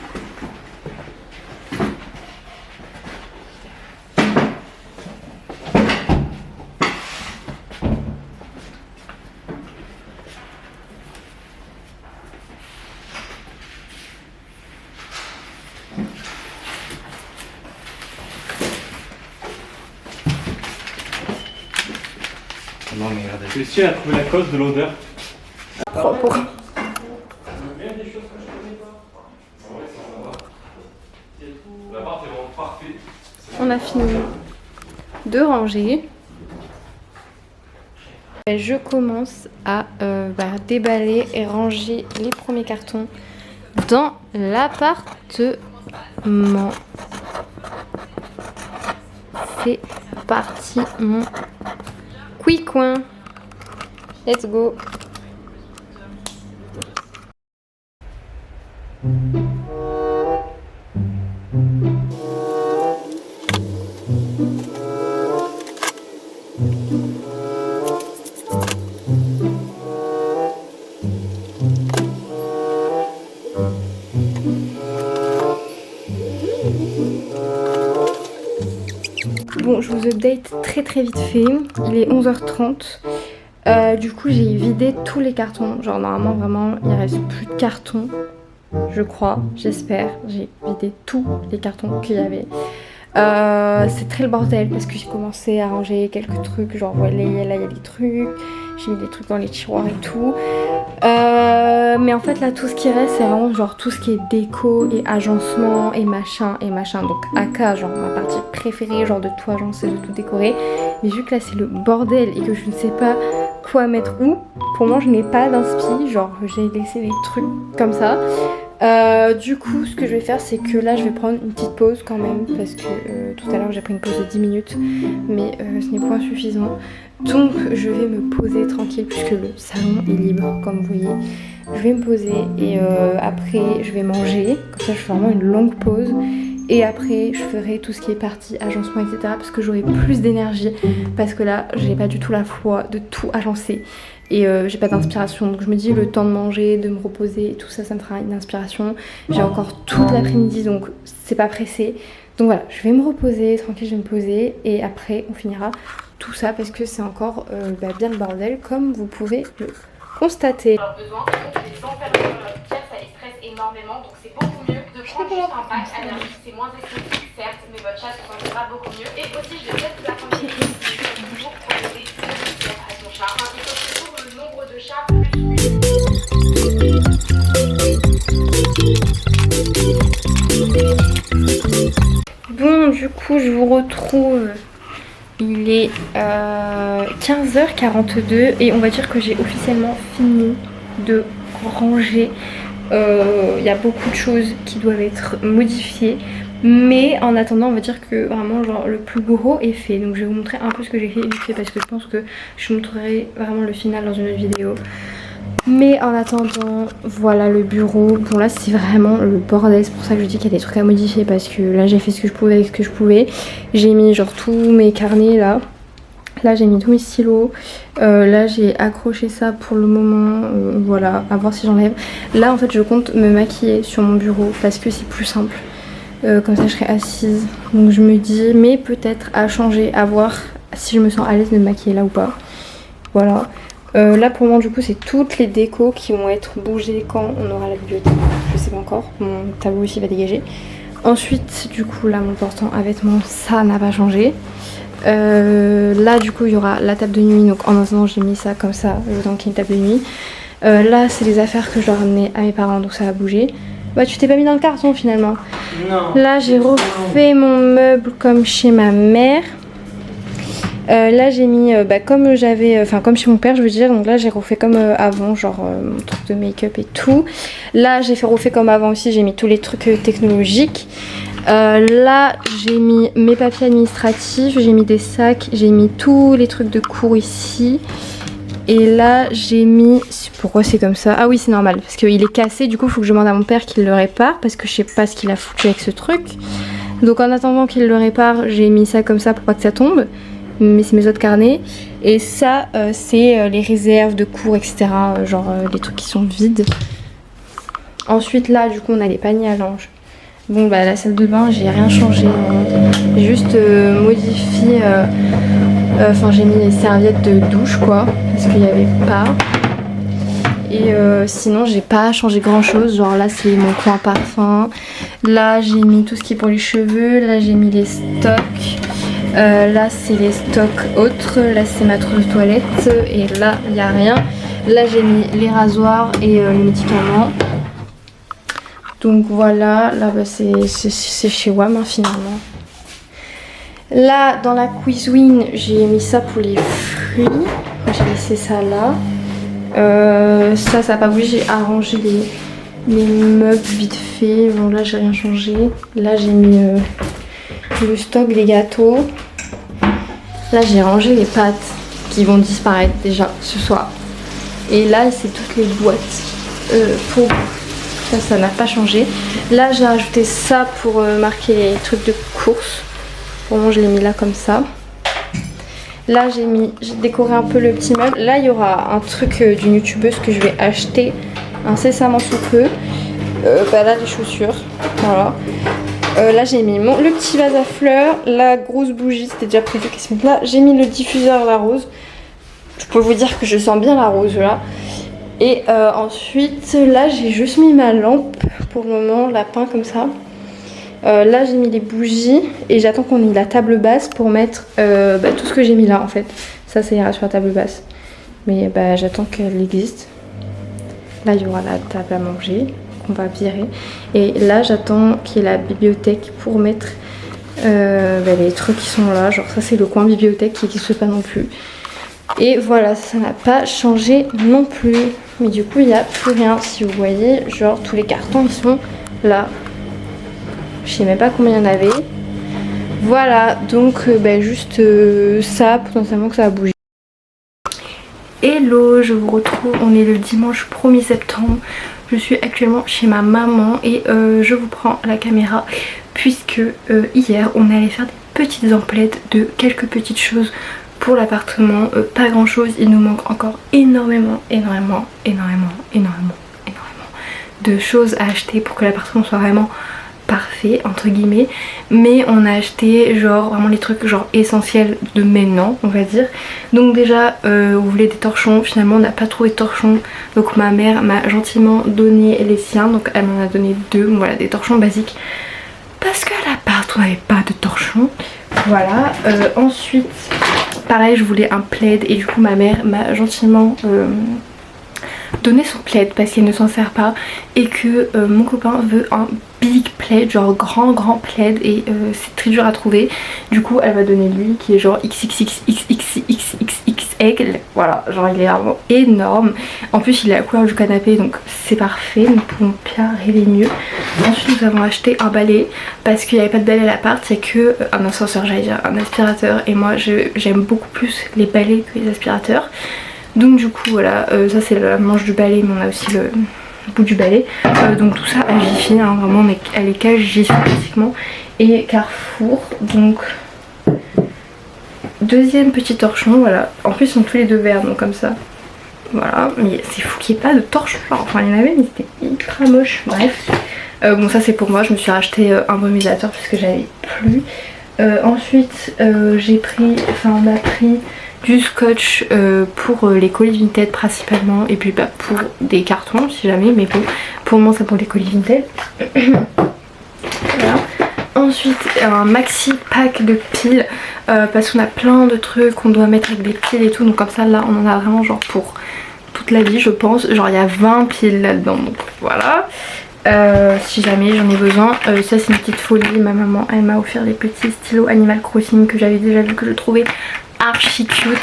Non mais regardez. J'ai réussi à trouver la cause de l'odeur. Propre. On a fini de ranger. Je commence à déballer et ranger les premiers cartons dans l'appartement. C'est parti mon coin. Let's go. Bon, je vous update très vite fait. Il est 11h30. Du coup, j'ai vidé tous les cartons. Genre, normalement, vraiment, il reste plus de cartons. Je crois, j'espère. J'ai vidé tous les cartons qu'il y avait. C'est très le bordel parce que j'ai commencé à ranger quelques trucs. Genre, voilà, là, il y a des trucs. J'ai mis des trucs dans les tiroirs et tout. Mais en fait, là, tout ce qui reste, c'est vraiment genre tout ce qui est déco et agencement et machin et machin. Donc, AK, genre ma partie préférée, genre de tout agencer, de tout décorer. Mais vu que là, c'est le bordel et que je ne sais pas quoi mettre où, pour moi, je n'ai pas d'inspi. Genre, j'ai laissé des trucs comme ça. Du coup, ce que je vais faire, c'est que là, je vais prendre une petite pause quand même. Parce que tout à l'heure, j'ai pris une pause de 10 minutes. Mais ce n'est pas suffisant. Donc, je vais me poser tranquille puisque le salon est libre, comme vous voyez. Je vais me poser et après, je vais manger. Comme ça, je fais vraiment une longue pause. Et après, je ferai tout ce qui est partie agencement, etc. Parce que j'aurai plus d'énergie. Parce que là, j'ai pas du tout la foi de tout agencer. Et j'ai pas d'inspiration. Donc je me dis le temps de manger, de me reposer et tout ça, ça me fera une inspiration. J'ai encore toute l'après-midi donc c'est pas pressé. Donc voilà, je vais me reposer, tranquille, je vais me poser. Et après on finira tout ça parce que c'est encore bien le bordel comme vous pouvez le constater. Besoin, les températures pierre ça les stresse énormément, donc c'est beaucoup mieux de prendre juste un pack allergique, c'est moins esthétique certes, mais votre chat se sentira beaucoup mieux. Et aussi je vais peut-être vous accompagner toujours proposer une pierre à son chat. Il faut toujours le nombre de chats plus. Bon, du coup je vous retrouve. Il est 15h42 et on va dire que j'ai officiellement fini de ranger. Il y a beaucoup de choses qui doivent être modifiées, mais en attendant on va dire que vraiment genre le plus gros est fait. Donc je vais vous montrer un peu ce que j'ai fait vite fait parce que je pense que je vous montrerai vraiment le final dans une autre vidéo. Mais en attendant, voilà le bureau. Bon là c'est vraiment le bordel, c'est pour ça que je dis qu'il y a des trucs à modifier parce que là j'ai fait ce que je pouvais avec ce que je pouvais. J'ai mis genre tous mes carnets là. Là j'ai mis tous mes stylos. Là j'ai accroché ça pour le moment. Voilà, à voir si j'enlève. Là en fait je compte me maquiller sur mon bureau parce que c'est plus simple. Comme ça je serai assise. Donc je me dis, mais peut-être à changer, à voir si je me sens à l'aise de me maquiller là ou pas. Voilà. Là pour moi du coup c'est toutes les décos qui vont être bougées quand on aura la bibliothèque. Je sais pas encore, mon tableau aussi va dégager. Ensuite du coup là mon portant à vêtements ça n'a pas changé. Là du coup il y aura la table de nuit, donc en attendant j'ai mis ça comme ça, je veux donc qu'il y ait une table de nuit. Là c'est les affaires que je dois ramener à mes parents donc ça va bouger. Bah tu t'es pas mis dans le carton finalement. Non. Là j'ai refait mon meuble comme chez ma mère. Là j'ai mis comme j'avais, enfin comme chez mon père je veux dire, donc là j'ai refait comme avant, genre mon truc de make-up et tout. Là j'ai fait refait comme avant aussi, j'ai mis tous les trucs technologiques. Là j'ai mis mes papiers administratifs, j'ai mis des sacs, j'ai mis tous les trucs de cours ici. Et là j'ai mis, pourquoi c'est comme ça? Ah oui c'est normal, parce qu'il est cassé, du coup il faut que je demande à mon père qu'il le répare, parce que je sais pas ce qu'il a foutu avec ce truc. Donc en attendant qu'il le répare, j'ai mis ça comme ça pour pas que ça tombe. Mais c'est mes autres carnets. Et ça c'est les réserves de cours etc, genre les trucs qui sont vides. Ensuite là du coup on a les paniers à linge. Bon bah la salle de bain j'ai rien changé, j'ai juste modifié, enfin j'ai mis les serviettes de douche quoi, parce qu'il n'y avait pas. Et sinon j'ai pas changé grand chose, genre là c'est mon coin parfum. Là j'ai mis tout ce qui est pour les cheveux, là j'ai mis les stocks. Là c'est les stocks autres, là c'est ma trousse de toilette et là il n'y a rien. Là j'ai mis les rasoirs et les médicaments. Donc voilà, là bah, c'est chez WAM hein, finalement. Là dans la cuisine j'ai mis ça pour les fruits, j'ai laissé ça là. Ça n'a pas bougé, j'ai arrangé les meubles vite fait. Bon là j'ai rien changé. Là j'ai mis le stock des gâteaux. Là j'ai rangé les pâtes qui vont disparaître déjà ce soir. Et là c'est toutes les boîtes pour ça n'a pas changé. Là j'ai rajouté ça pour marquer les trucs de course. Pour moi je l'ai mis là comme ça. Là j'ai décoré un peu le petit meuble. Là il y aura un truc d'une youtubeuse que je vais acheter incessamment sous peu. Là les chaussures, voilà. Là j'ai mis le petit vase à fleurs, la grosse bougie, c'était déjà prévu qu'elle se mette là. J'ai mis le diffuseur la rose. Je peux vous dire que je sens bien la rose là. Et ensuite là j'ai juste mis ma lampe pour le moment, la peint comme ça. Là j'ai mis les bougies et j'attends qu'on ait la table basse pour mettre tout ce que j'ai mis là en fait. Ça ira sur la table basse. Mais j'attends qu'elle existe. Là il y aura la table à manger qu'on va virer. Et là j'attends qu'il y ait la bibliothèque pour mettre les trucs qui sont là. Genre ça c'est le coin bibliothèque qui n'existe pas non plus. Et voilà, ça n'a pas changé non plus. Mais du coup il n'y a plus rien. Si vous voyez, genre tous les cartons ils sont là. Je sais même pas combien il y en avait. Voilà, donc juste ça, potentiellement que ça va bouger. Hello, je vous retrouve, on est le dimanche 1er septembre. Je suis actuellement chez ma maman et je vous prends la caméra puisque hier on est allé faire des petites emplettes de quelques petites choses pour l'appartement. Pas grand chose, il nous manque encore énormément de choses à acheter pour que l'appartement soit vraiment parfait entre guillemets, mais on a acheté genre vraiment les trucs genre essentiels de maintenant on va dire. Donc déjà on voulait des torchons, finalement on n'a pas trouvé de torchons, donc ma mère m'a gentiment donné les siens, donc elle m'en a donné 2, voilà des torchons basiques parce qu'à l'appart on n'avait pas de torchons. Voilà, ensuite pareil je voulais un plaid et du coup ma mère m'a gentiment donner son plaid parce qu'elle ne s'en sert pas et que mon copain veut un big plaid, genre grand plaid et c'est très dur à trouver. Du coup elle va donner lui qui est genre XXXXXXXL, voilà, genre il est vraiment énorme. En plus il est à la couleur du canapé donc c'est parfait, nous pouvons bien rêver mieux. Ensuite nous avons acheté un balai parce qu'il n'y avait pas de balai à l'appart, il n'y a que un ascenseur, j'allais dire un aspirateur, et moi j'aime beaucoup plus les balais que les aspirateurs. Donc du coup voilà, ça c'est la manche du balai mais on a aussi le bout du balai. Donc tout ça à Jiffy, hein, vraiment on est à l'écage Jiffy pratiquement. Et Carrefour, donc deuxième petit torchon, voilà. En plus ils sont tous les deux verts donc comme ça. Voilà, mais c'est fou qu'il n'y ait pas de torchon, enfin il y en avait mais c'était ultra moche, bref. Bon ça c'est pour moi, je me suis racheté un brumisateur puisque j'avais plus. Ensuite j'ai pris, enfin on a pris du scotch pour les colis Vinted principalement et puis bah, pour des cartons si jamais, mais bon pour le moment c'est pour les colis Vinted. Voilà. Ensuite un maxi pack de piles parce qu'on a plein de trucs qu'on doit mettre avec des piles et tout, donc comme ça là on en a vraiment genre pour toute la vie je pense, genre il y a 20 piles là-dedans donc voilà. Si jamais j'en ai besoin, ça c'est une petite folie, ma maman elle m'a offert les petits stylos Animal Crossing que j'avais déjà vu, que je trouvais archi cute,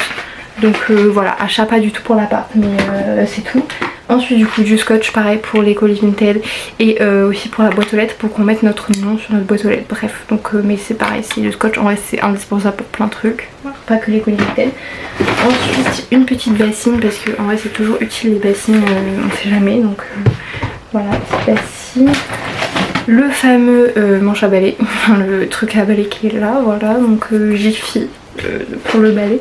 donc voilà, achat pas du tout pour l'appart mais c'est tout. Ensuite du coup du scotch pareil pour les colis Vinted et aussi pour la boîte aux lettres pour qu'on mette notre nom sur notre boîte aux lettres, bref donc mais c'est pareil, si le scotch en vrai c'est indispensable pour plein de trucs, pas que les colis Vinted. Ensuite une petite bassine parce que en vrai c'est toujours utile les bassines, on sait jamais, donc voilà, petite bassine. Le fameux manche à balai, le truc à balai qui est là, voilà, donc Jiffy pour le balai.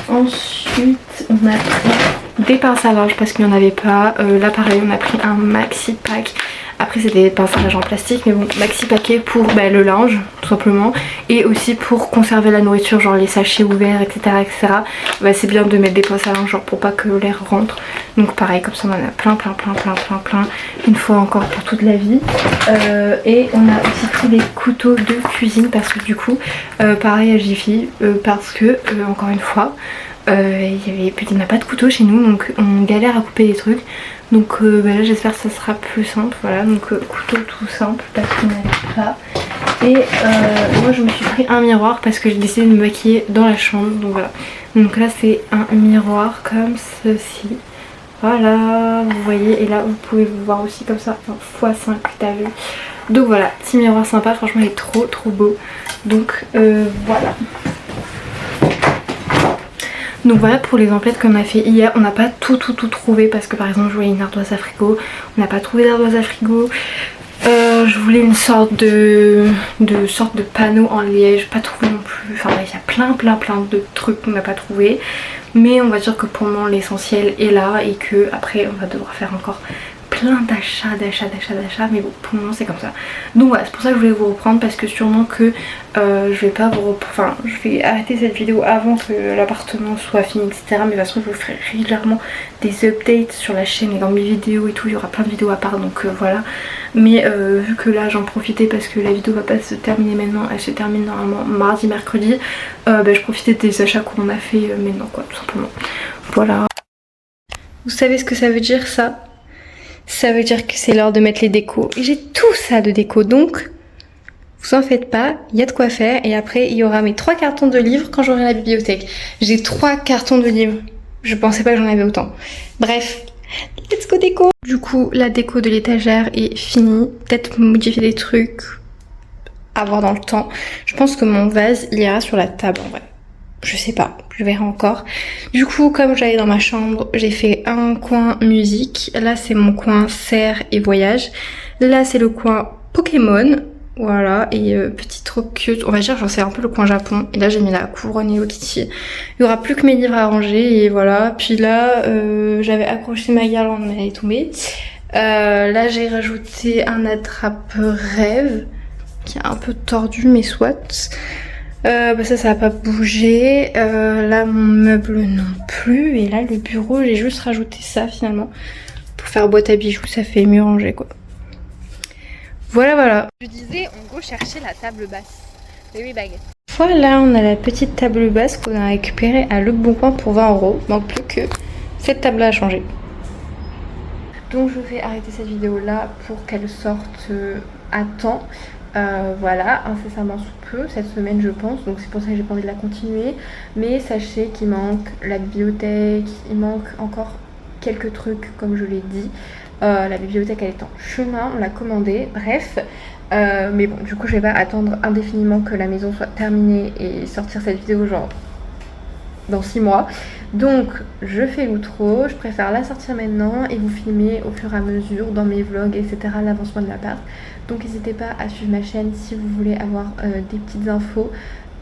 Ensuite on a pris des pinces à linge parce qu'il n'y en avait pas. Là pareil on a pris un maxi pack. Après c'était des pinces à linge en plastique mais bon, maxi paquet pour bah, le linge tout simplement, et aussi pour conserver la nourriture, genre les sachets ouverts etc etc. Bah, c'est bien de mettre des pinces à linge genre pour pas que l'air rentre, donc pareil comme ça on en a plein une fois encore pour toute la vie. Et on a aussi pris des couteaux de cuisine parce que du coup pareil à Jiffy parce que encore une fois il n'y a pas de couteau chez nous donc on galère à couper des trucs, donc bah là j'espère que ça sera plus simple, voilà, donc couteau tout simple parce qu'il n'y en avait pas. Et moi je me suis pris un miroir parce que j'ai décidé de me maquiller dans la chambre, donc voilà, donc là c'est un miroir comme ceci, voilà vous voyez, et là vous pouvez vous voir aussi comme ça, enfin, x5 t'as vu, donc voilà, petit miroir sympa, franchement il est trop beau, donc voilà. Donc voilà pour les emplettes qu'on a fait hier, on n'a pas tout trouvé parce que par exemple je voulais une ardoise à frigo, on n'a pas trouvé d'ardoise à frigo. Je voulais une sorte de panneau en liège, pas trouvé non plus, enfin il y a plein de trucs qu'on n'a pas trouvé. Mais on va dire que pour le moment l'essentiel est là et que après on va devoir faire encore plein d'achats, mais bon pour le moment c'est comme ça. Donc voilà, c'est pour ça que je voulais vous reprendre parce que sûrement que je vais pas vous reprendre, enfin je vais arrêter cette vidéo avant que l'appartement soit fini etc. Mais de toute façon je vous ferai régulièrement des updates sur la chaîne et dans mes vidéos et tout, il y aura plein de vidéos à part donc voilà. Mais vu que là j'en profitais parce que la vidéo va pas se terminer maintenant, elle se termine normalement mardi, mercredi, je profitais des achats qu'on a fait maintenant quoi, tout simplement. Voilà. Vous savez ce que ça veut dire ça? Ça veut dire que c'est l'heure de mettre les décos. Et j'ai tout ça de déco, donc vous en faites pas, il y a de quoi faire. Et après il y aura mes 3 cartons de livres quand j'aurai la bibliothèque. J'ai 3 cartons de livres, je pensais pas que j'en avais autant. Bref, let's go déco. Du coup la déco de l'étagère est finie, peut-être modifier des trucs à voir dans le temps. Je pense que mon vase il ira sur la table en vrai. Je sais pas, je verrai encore. Du coup comme j'allais dans ma chambre, j'ai fait un coin musique. Là c'est mon coin serre et voyage. Là c'est le coin Pokémon. Voilà, et petit truc cute, on va dire, j'en sais un peu le coin Japon. Et là j'ai mis la couronne Hello Kitty. Il y aura plus que mes livres à ranger et voilà. Puis là j'avais accroché ma guirlande mais elle est tombée. Là j'ai rajouté un attrape-rêve qui est un peu tordu mais soit. Ça va pas bouger. Là mon meuble non plus. Et là le bureau j'ai juste rajouté ça finalement. Pour faire boîte à bijoux ça fait mieux ranger quoi. Voilà. Je disais on go chercher la table basse. Baby bag. Voilà, on a la petite table basse qu'on a récupérée à Le Bon Coin pour 20 €. Manque plus que cette table à changer. Donc je vais arrêter cette vidéo là pour qu'elle sorte à temps. Voilà, incessamment sous peu, cette semaine je pense, donc c'est pour ça que j'ai pas envie de la continuer. Mais sachez qu'il manque la bibliothèque, il manque encore quelques trucs comme je l'ai dit. La bibliothèque elle est en chemin, on l'a commandée, bref. Mais bon, du coup je vais pas attendre indéfiniment que la maison soit terminée et sortir cette vidéo genre dans 6 mois. Donc je fais l'outro, je préfère la sortir maintenant et vous filmer au fur et à mesure dans mes vlogs etc l'avancement de l'appart. Donc n'hésitez pas à suivre ma chaîne si vous voulez avoir des petites infos.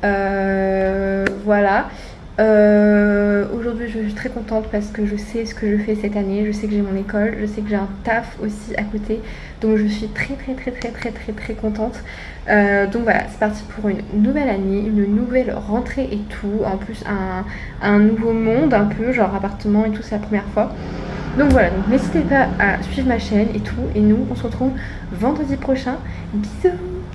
Voilà. Aujourd'hui je suis très contente parce que je sais ce que je fais cette année, je sais que j'ai mon école, je sais que j'ai un taf aussi à côté, donc je suis très contente. Donc voilà, c'est parti pour une nouvelle année, une nouvelle rentrée et tout, en plus un nouveau monde un peu, genre appartement et tout, c'est la première fois. Donc voilà, donc n'hésitez pas à suivre ma chaîne et tout, et nous on se retrouve vendredi prochain. Bisous.